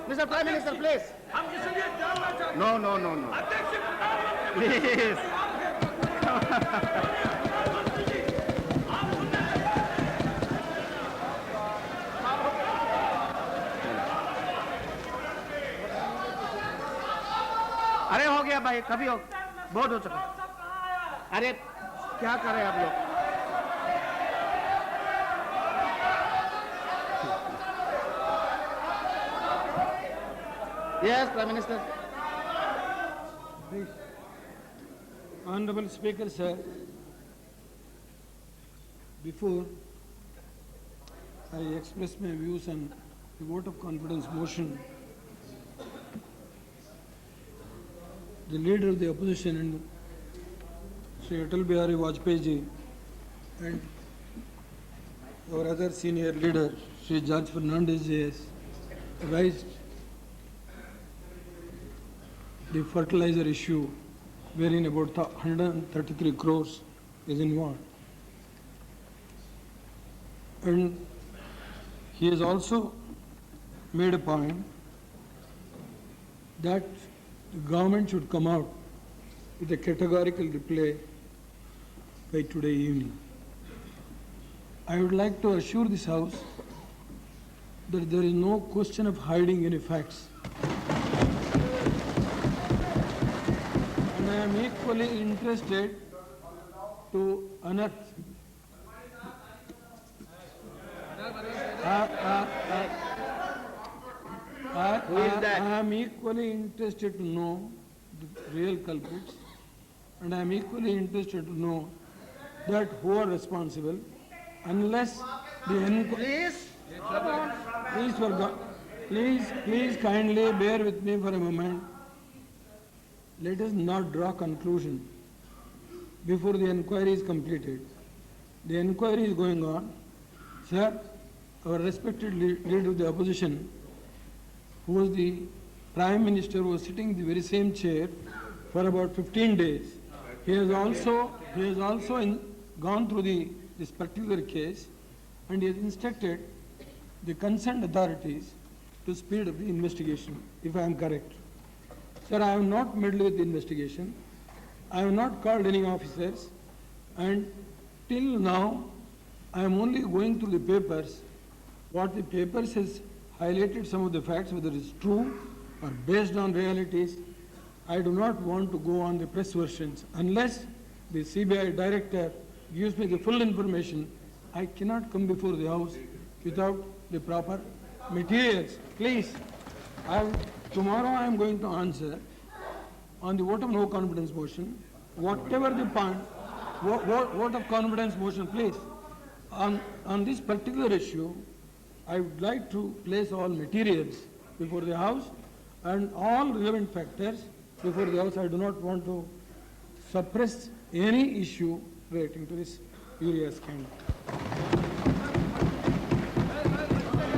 Mr. Prime Minister, please. No, no, no, no. Please. अरे हो गया भाई, कभी हो, बहुत हो चुका। अरे क्या कर रहे हैं आप लोग? Yes, Prime Minister. Please. Honorable Speaker, sir, before I express my views on the vote of confidence motion, the leader of the opposition and Shri Atal Bihari Vajpayee ji and our other senior leader, Shri George Fernandez ji, has raised the fertilizer issue, wherein about 133 crores is involved. And he has also made a point that the government should come out with a categorical reply by today evening. I would like to assure this House that there is no question of hiding any facts. And I am equally interested to unearth Who is that? I am equally interested to know the real culprits, and I am equally interested to know that who are responsible, unless the Please. please kindly bear with me for a moment. Let us not draw conclusion before the inquiry is completed. The inquiry is going on. Sir, our respected leader of the opposition, who was the Prime Minister, was sitting in the very same chair for about 15 days. He has also gone through this particular case, and he has instructed the concerned authorities to speed up the investigation, if I am correct. Sir, I have not meddled with the investigation. I have not called any officers, and till now I am only going through the papers. What the papers has highlighted some of the facts, whether it's true or based on realities. I do not want to go on the press versions. Unless the CBI director gives me the full information, I cannot come before the House without the proper materials. Please, tomorrow I am going to answer on the vote of no confidence motion, whatever the point, vote of confidence motion, please. On this particular issue, I would like to place all materials before the House and all relevant factors before the House. I do not want to suppress any issue relating to this urea scandal.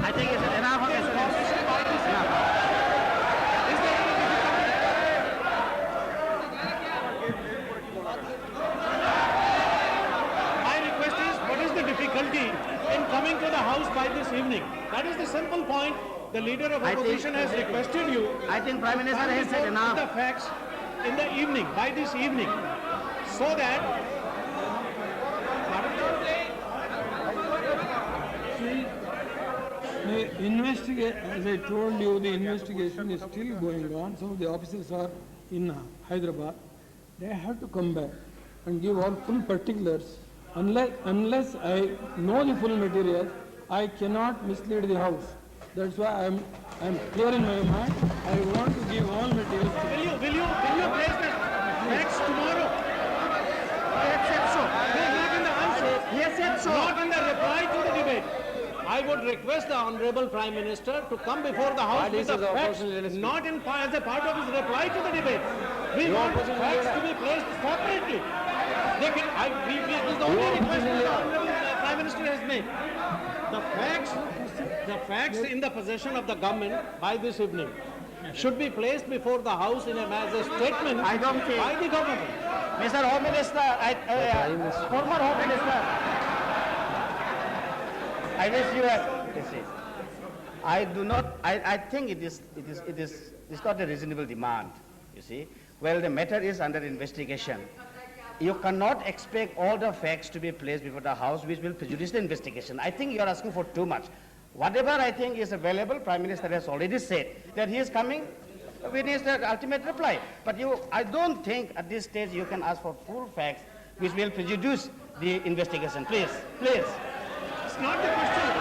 I think it's enough of this. My request is, what is the difficulty in coming to the House by this evening? That is the simple point. The leader of opposition has requested you. I think Prime Minister has said enough. The facts in the evening, by this evening, so that. The investigation, as I told you, the investigation is still going on. Some of the officers are in Hyderabad. They have to come back and give all full particulars. Unless I know the full material, I cannot mislead the House. That's why I'm clear in my mind. I want to give all materials. Will you place the facts tomorrow? He said so. Not in the answer. He said so. Not in the reply to the debate. I would request the Honorable Prime Minister to come before the House with the facts, not as a part of his reply to the debate. We want facts to be placed separately. This is the only request the Honorable Prime Minister has made. The facts in the possession of the government by this evening should be placed before the House as a statement I don't think. by the government. Mr. Home Minister, former Home Minister, I wish you had. I do not, I think it's not a reasonable demand, you see. Well, the matter is under investigation. You cannot expect all the facts to be placed before the House which will prejudice the investigation. I think you are asking for too much. Whatever I think is available, Prime Minister has already said that he is coming with his ultimate reply. But I don't think at this stage you can ask for full facts which will prejudice the investigation. Please, please. It's not the question.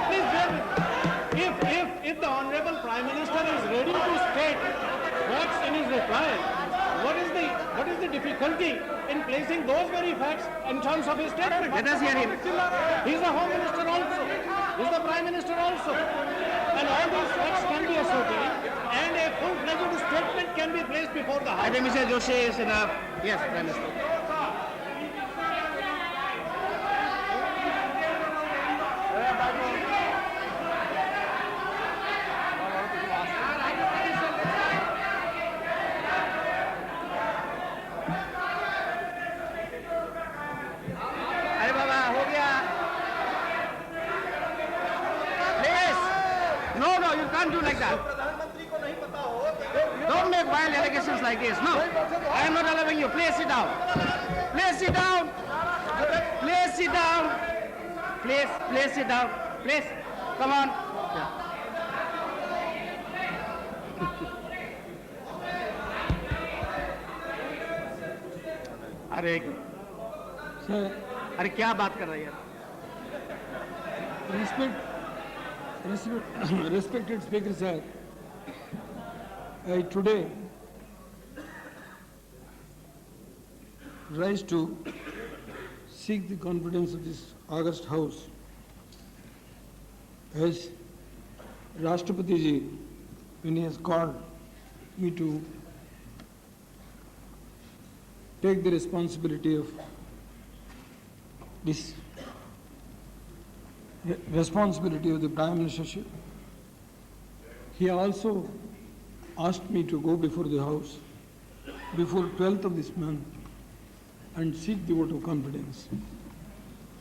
Please bear with me. If the Honorable Prime Minister is ready to state facts in his reply, what is the difficulty in placing those very facts in terms of his statement? Let us hear him. He's the Home Minister also. He's the Prime Minister also. And all these facts can be ascertained and a full-fledged statement can be placed before the House. I think Mr. Joshi is enough. Yes, Prime Minister. अरे बाबा हो गया. Please. No, you can't do like that. Don't make wild allegations like this. No, I am not allowing you. Please sit down. Please sit down. Please sit down. Please sit down. Please, come on. अरे Sir, अरे क्या बात कर रही है? respected Speaker Sir, I today rise to seek the confidence of this august House as Rashtrapati ji, when he has called me to take the responsibility of this responsibility of the Prime Ministership. He also asked me to go before the House before 12th of this month and seek the vote of confidence.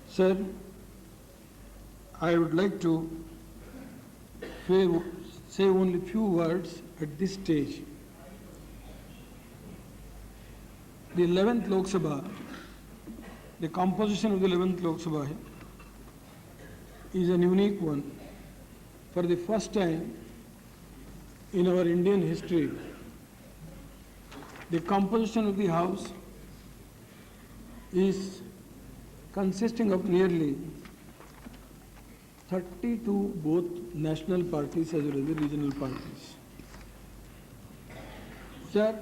Sir, I would like to say only few words at this stage. The 11th Lok Sabha, the composition of the 11th Lok Sabha is an unique one. For the first time in our Indian history, the composition of the House is consisting of nearly 32 both national parties as well as the regional parties. Sir,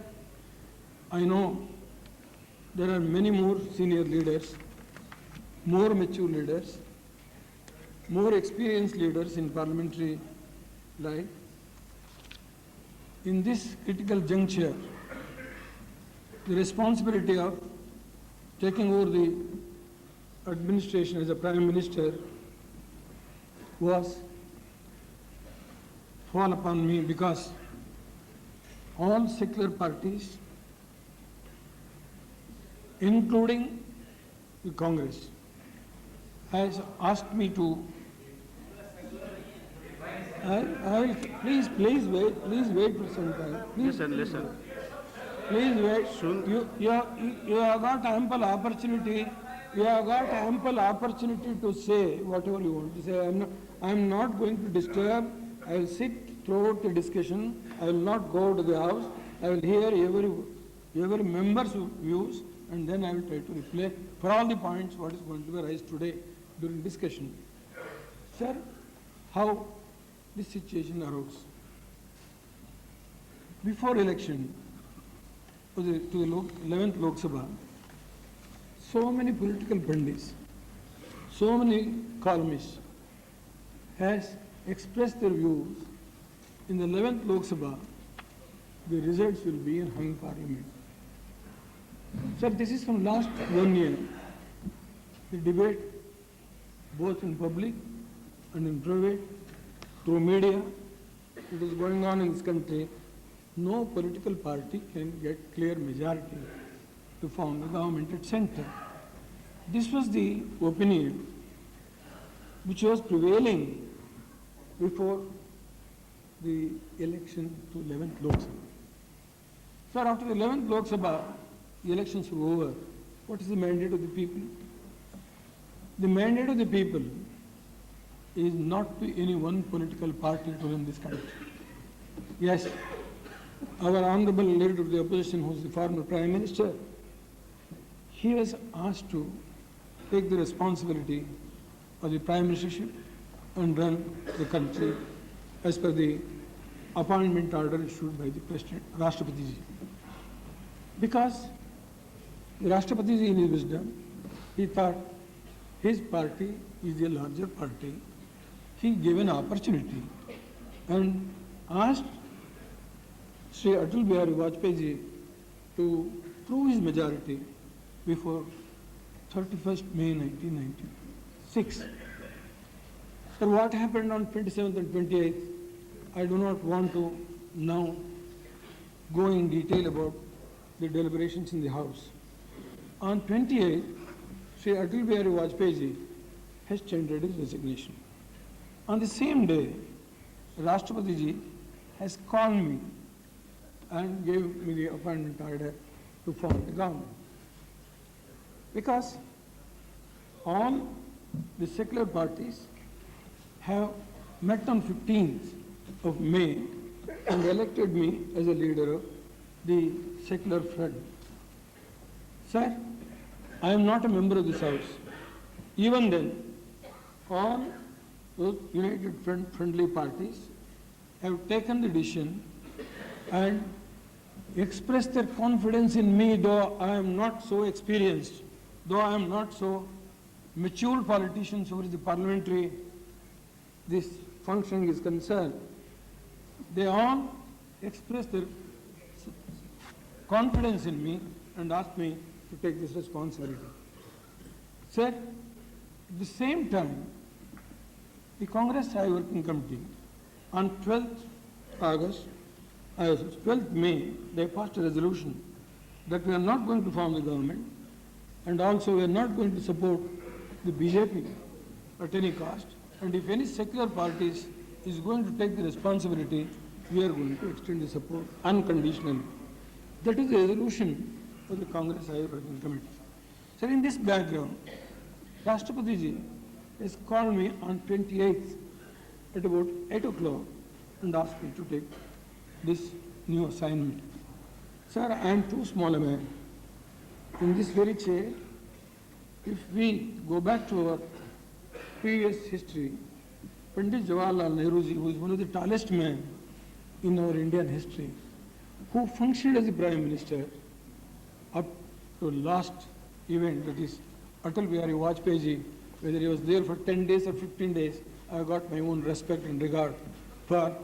I know there are many more senior leaders, more mature leaders, more experienced leaders in parliamentary life. In this critical juncture, the responsibility of taking over the administration as a Prime Minister was fall upon me because all secular parties, including the Congress, has asked me to. Please wait for some time. Listen. Please wait. You have got ample opportunity. You have got ample opportunity to say whatever you want to say. I am not going to disturb. I will sit throughout the discussion. I will not go to the House. I will hear every member's views, and then I will try to reply for all the points what is going to be raised today during discussion. Sir, how this situation arose? Before election to the 11th Lok Sabha, so many political pundits, so many columnists has expressed their views. In the 11th Lok Sabha, the results will be in hung parliament. Sir, this is from last 1 year. The debate, both in public and in private, through media, it is going on in this country. No political party can get clear majority to form the government at center. This was the opinion which was prevailing before the election to 11th Lok Sabha. Sir, after the 11th Lok Sabha, the elections were over. What is the mandate of the people? The mandate of the people is not to any one political party to run this country. Yes, our honorable leader of the opposition, who is the former Prime Minister, he was asked to take the responsibility of the Prime Ministership and run the country as per the appointment order issued by the President, Rashtrapati ji. Because the Rashtrapati ji, in his wisdom, he thought his party is a larger party. He gave an opportunity and asked Shri Atal Bihari Vajpayee ji to prove his majority before 31st May 1996. So what happened on 27th and 28th, I do not want to now go in detail about the deliberations in the House. On 28th, Shri Atal Bihari Vajpayee ji has tendered his resignation. On the same day, Rashtrapati ji has called me and gave me the appointment order to form the government. Because all the secular parties have met on 15th of May and elected me as a leader of the secular front. Sir, I am not a member of this House. Even then, all those united friendly parties have taken the decision and expressed their confidence in me, though I am not so experienced, though I am not so mature politician so far as the parliamentary this function is concerned. They all expressed their confidence in me and asked me to take this responsibility. Sir, at the same time, the Congress High Working Committee on 12th May, they passed a resolution that we are not going to form the government and also we are not going to support the BJP at any cost, and if any secular parties is going to take the responsibility, we are going to extend the support unconditionally. That is the resolution of the Congress High Working Committee. So in this background, Rashtrapati ji has called me on 28th at about 8 o'clock and asked me to take this new assignment. Sir, I am too small a man. In this very chair, if we go back to our previous history, Pandit Jawaharlal Nehru ji, who is one of the tallest men in our Indian history, who functioned as the Prime Minister up to last event, that is Atal Bihari Vajpayee ji, whether he was there for 10 days or 15 days, I got my own respect and regard for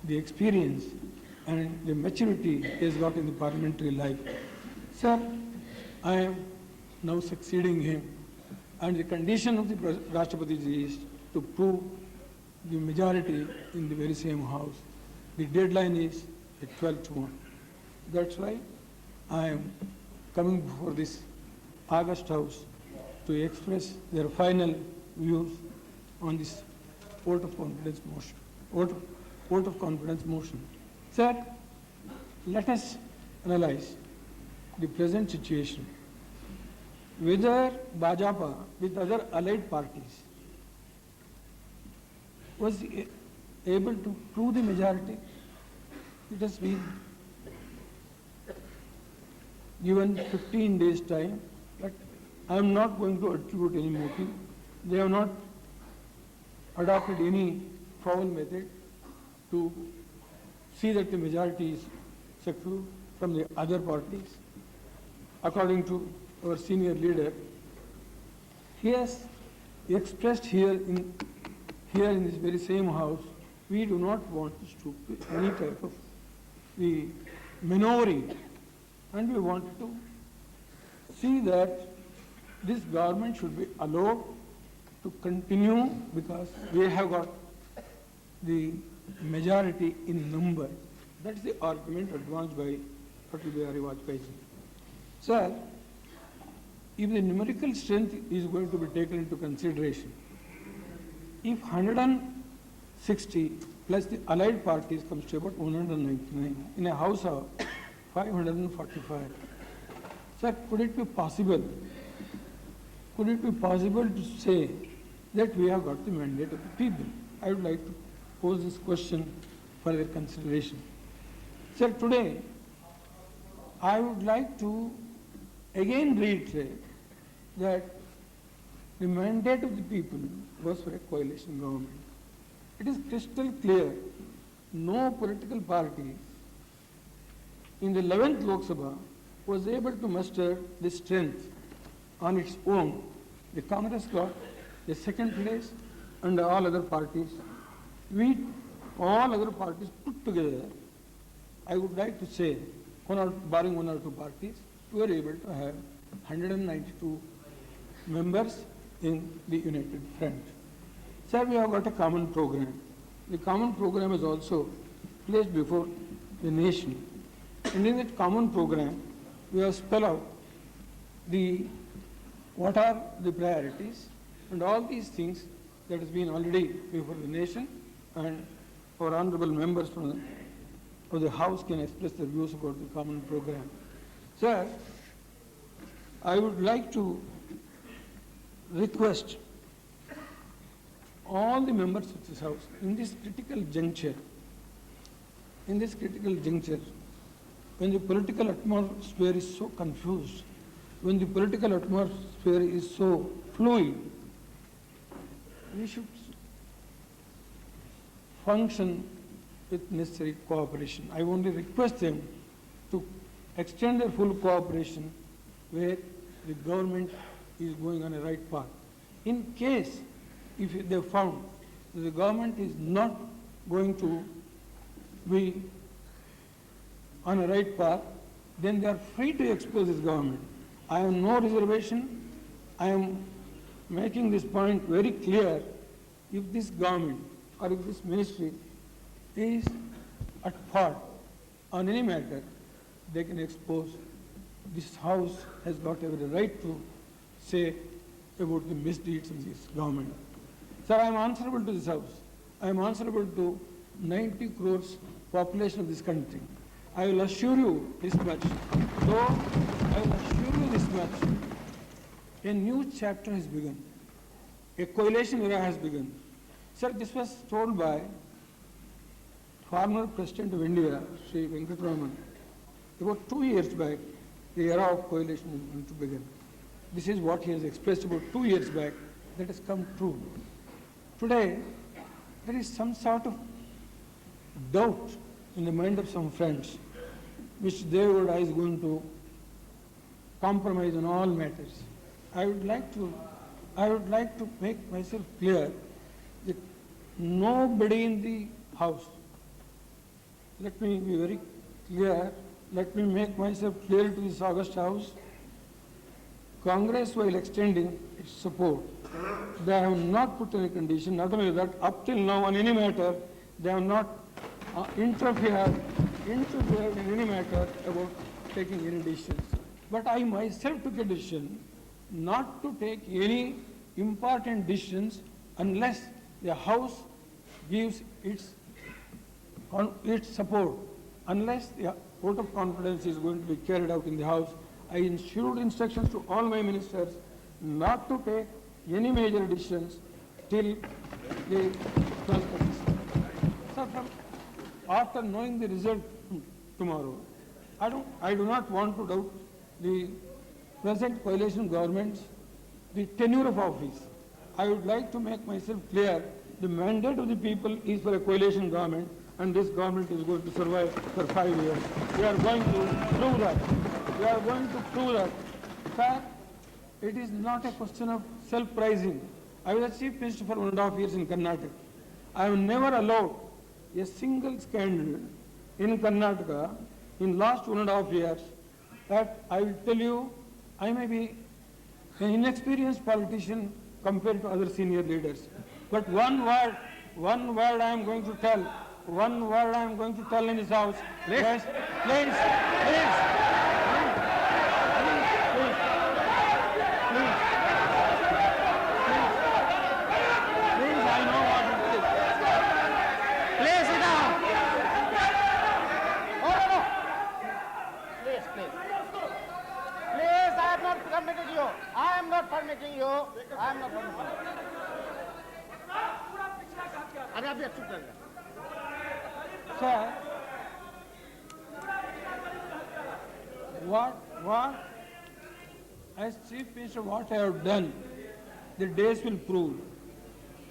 the experience and the maturity he has got in the parliamentary life. Sir, I am now succeeding him, and the condition of the Rashtrapati ji is to prove the majority in the very same house. The deadline is at 12/1. That's why I am coming before this August House to express their final views on this vote of confidence motion. Vote of confidence motion. Sir, let us analyze the present situation. Whether Bajapa with other allied parties was able to prove the majority. It has been given 15 days time, but I am not going to attribute any motive. They have not adopted any foul method to see that the majority is secured from the other parties. According to our senior leader, he has expressed here in this very same house, we do not want to stoop to any type of the maneuvering, and we want to see that this government should be allowed to continue because we have got the majority in number. That is the argument advanced by Atal Bihari Vajpayee ji. Sir, if the numerical strength is going to be taken into consideration, If 160 plus the allied parties comes to about 199 in a house of 545, sir, could it be possible to say that we have got the mandate of the people? I would like to pose this question for their consideration. Sir, today I would like to again reiterate that the mandate of the people was for a coalition government. It is crystal clear, no political party in the 11th Lok Sabha was able to muster the strength on its own. The Congress got the second place and all other parties. All other parties put together, I would like to say, barring one or two parties, we were able to have 192 members in the United Front. Sir, we have got a common program. The common program is also placed before the nation. And in that common program, we have spelled out what are the priorities and all these things that has been already before the nation, and our honorable members from the House can express their views about the common program. Sir, I would like to request all the members of this House in this critical juncture, when the political atmosphere is so confused, when the political atmosphere is so fluid, we should function with necessary cooperation. I only request them to extend their full cooperation where the government is going on a right path. In case, if they found that the government is not going to be on a right path, then they are free to expose this government. I have no reservation. I am making this point very clear. If this government or if this ministry is at fault on any matter, they can expose. This House has got every right to say about the misdeeds of this government. Sir, I am answerable to this House. I am answerable to 90 crores population of this country. I will assure you this much. Though I will assure you this much, a new chapter has begun. A coalition era has begun. Sir, this was told by former President of India, Shri about 2 years back. The era of coalition is going to begin. This is what he has expressed about 2 years back. That has come true. Today, there is some sort of doubt in the mind of some friends, which Devegowda is going to compromise on all matters. I would like to make myself clear that nobody in the House, let me be very clear, let me make myself clear to this august House, Congress, while extending its support, they have not put any condition. Not only that, up till now on any matter, they have not interfered in any matter about taking any decisions. But I myself took a decision not to take any important decisions unless the House gives its support, unless the vote of confidence is going to be carried out in the House. I issued instructions to all my ministers not to take any major decisions till the 12th of December. So after knowing the result tomorrow, I do not want to doubt the present coalition government's the tenure of office. I would like to make myself clear, the mandate of the people is for a coalition government, and this government is going to survive for 5 years. We are going to prove that. We are going to prove that. Sir, it is not a question of self-prizing. I was a chief minister for 1.5 years in Karnataka. I have never allowed a single scandal in Karnataka in last 1.5 years. That I will tell you, I may be an inexperienced politician compared to other senior leaders. But one word I am going to tell in this House. Yes, please, I know permitted you. I am not permitting you. I am not permitting you. अरे अभी चुप कर जा. Sir, what, as Chief Minister, what I have done, the days will prove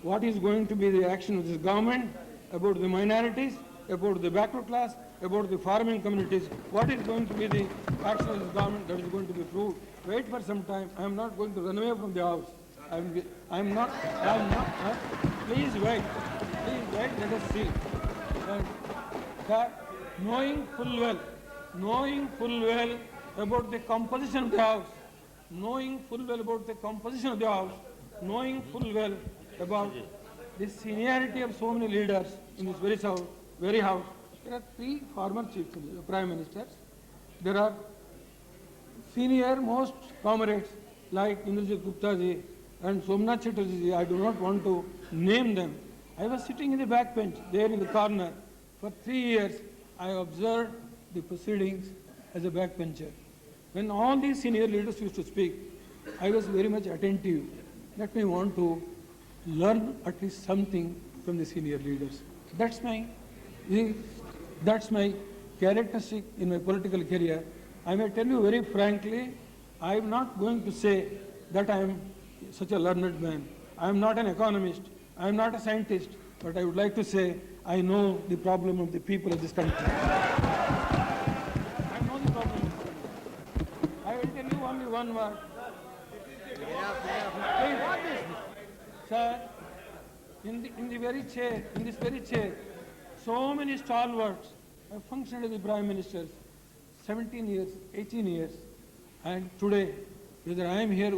what is going to be the action of this government about the minorities, about the backward class, about the farming communities. What is going to be the action of this government that is going to be proved? Wait for some time. I am not going to run away from the house. I am not, please wait, let us see. And that knowing full well about the composition of the house, knowing full well about the composition of the house, knowing full well about the seniority of so many leaders in this very house. There are three former prime ministers. There are senior most comrades like Indrajit Gupta ji and Somnath Chatterjee ji. I do not want to name them. I was sitting in the back bench there in the corner. For 3 years, I observed the proceedings as a backbencher. When all these senior leaders used to speak, I was very much attentive. Let me want to learn at least something from the senior leaders. That's my characteristic in my political career. I may tell you very frankly, I am not going to say that I am such a learned man. I am not an economist. I am not a scientist. But I would like to say I know the problem of the people of this country. I know the problem of the country. I will tell you only one word. Sir, in this very chair, so many stalwarts have functioned as the prime ministers, 17 years, 18 years, and today, whether I am here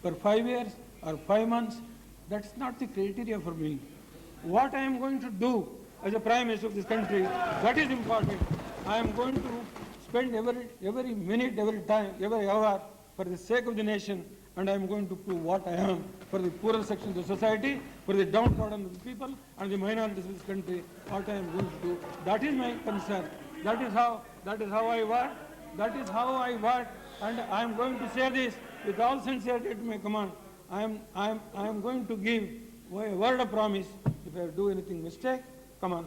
for 5 years or 5 months, that's not the criteria for me. What I am going to do as a prime minister of this country, that is important. I am going to spend every minute, every time, every hour for the sake of the nation, and I am going to prove what I am for the poorer sections of society, for the downtrodden of the people and the minorities of this country, what I am going to do. That is my concern. That is how I work. That is how I work, and I am going to say this with all sincerity to my command. I am going to give a word of promise. If I do anything mistake, come on.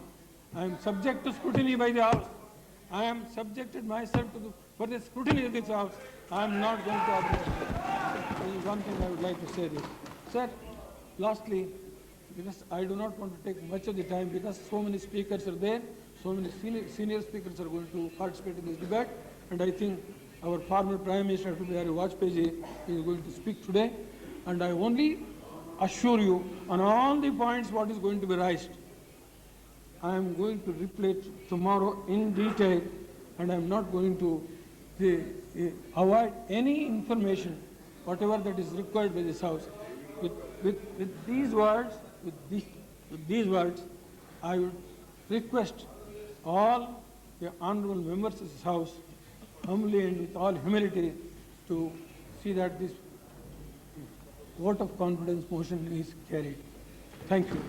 I am subject to scrutiny by the House. I am subjected myself for the scrutiny of this House. I am not going to object. There is one thing I would like to say this. Sir, lastly, because I do not want to take much of the time because so many speakers are there, so many senior speakers are going to participate in this debate, and I think our former Prime Minister, Bihari Vajpayee ji, is going to speak today, and I only assure you on all the points what is going to be raised. I am going to reply tomorrow in detail, and I am not going to avoid any information, whatever that is required by this House. With these words, I would request all the honorable members of this House, humbly and with all humility, to see that this vote of confidence motion is carried. Thank you.